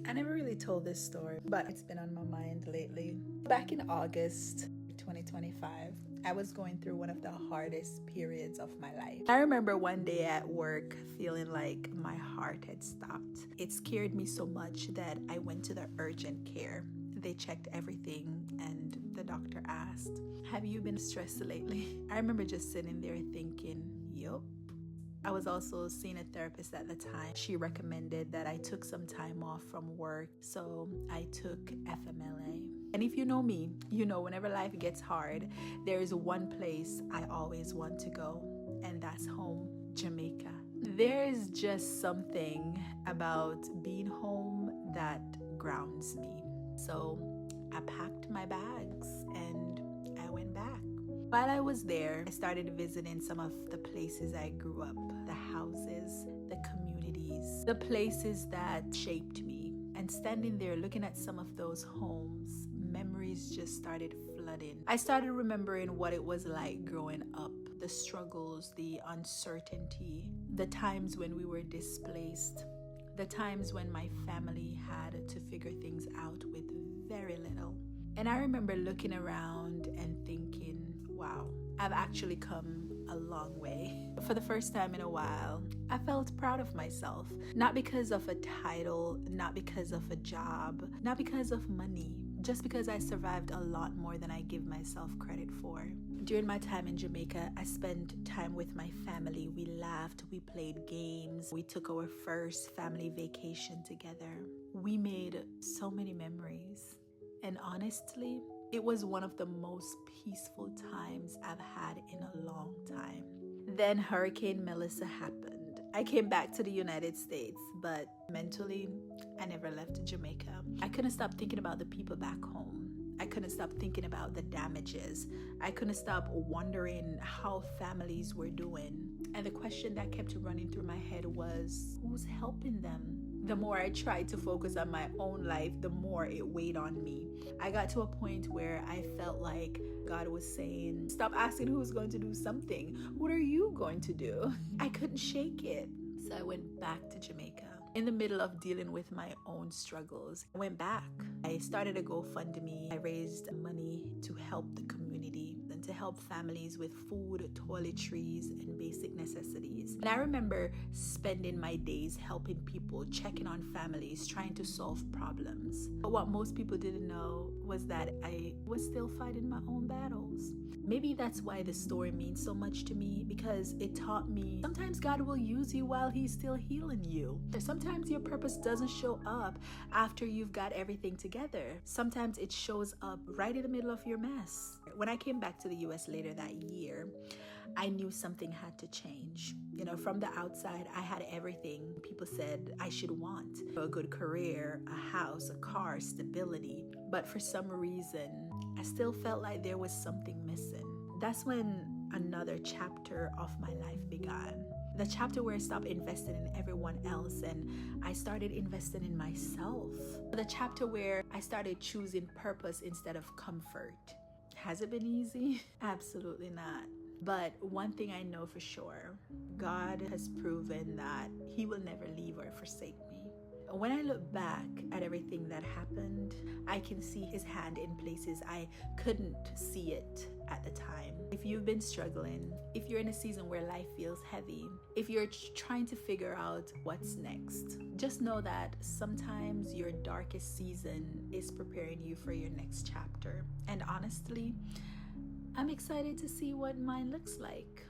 I never really told this story, but it's been on my mind lately. Back in August 2025, I was going through one of the hardest periods of my life. I remember one day at work feeling like my heart had stopped. It scared me so much that I went to the urgent care. They checked everything and the doctor asked, "Have you been stressed lately?" I remember just sitting there thinking, yup. I was also seeing a therapist at the time. She recommended that I took some time off from work, so I took FMLA. And if you know me, you know whenever life gets hard, there is one place I always want to go, and that's home, Jamaica. There is just something about being home that grounds me. So I packed my bags and I went back. While I was there, I started visiting some of the places I grew up, the houses, the communities, the places that shaped me. And standing there looking at some of those homes, memories just started flooding. I started remembering what it was like growing up, the struggles, the uncertainty, the times when we were displaced, the times when my family had to figure things out with very little. And I remember looking around and thinking, wow, I've actually come a long way. For the first time in a while, I felt proud of myself. Not because of a title, not because of a job, not because of money, just because I survived a lot more than I give myself credit for. During my time in Jamaica, I spent time with my family. We laughed, we played games, we took our first family vacation together. We made so many memories. And honestly, it was one of the most peaceful times I've had in a long time. Then Hurricane Melissa happened. I came back to the United States, but mentally, I never left Jamaica. I couldn't stop thinking about the people back home. I couldn't stop thinking about the damages. I couldn't stop wondering how families were doing. And the question that kept running through my head was, who's helping them? The more I tried to focus on my own life, the more it weighed on me. I got to a point where I felt like God was saying, stop asking who's going to do something. What are you going to do? I couldn't shake it. So I went back to Jamaica. In the middle of dealing with my own struggles, I went back. I started a GoFundMe. I raised money to help the community and to help families with food, toiletries, and basic necessities. And I remember spending my days helping people, checking on families, trying to solve problems. But what most people didn't know was that I was still fighting my own battles. Maybe that's why the story means so much to me, because it taught me sometimes God will use you while He's still healing you. Sometimes your purpose doesn't show up after you've got everything together. Sometimes it shows up right in the middle of your mess. When I came back to the US later that year, I knew something had to change. You know, from the outside, I had everything people said I should want. A good career, a house, a car, stability. But for some reason, I still felt like there was something missing. That's when another chapter of my life began. The chapter where I stopped investing in everyone else and I started investing in myself. The chapter where I started choosing purpose instead of comfort. Has it been easy? Absolutely not. But one thing I know for sure, God has proven that He will never leave or forsake me. When I look back at everything that happened, I can see His hand in places I couldn't see it at the time. If you've been struggling, if you're in a season where life feels heavy, if you're trying to figure out what's next, just know that sometimes your darkest season is preparing you for your next chapter. And honestly, I'm excited to see what mine looks like.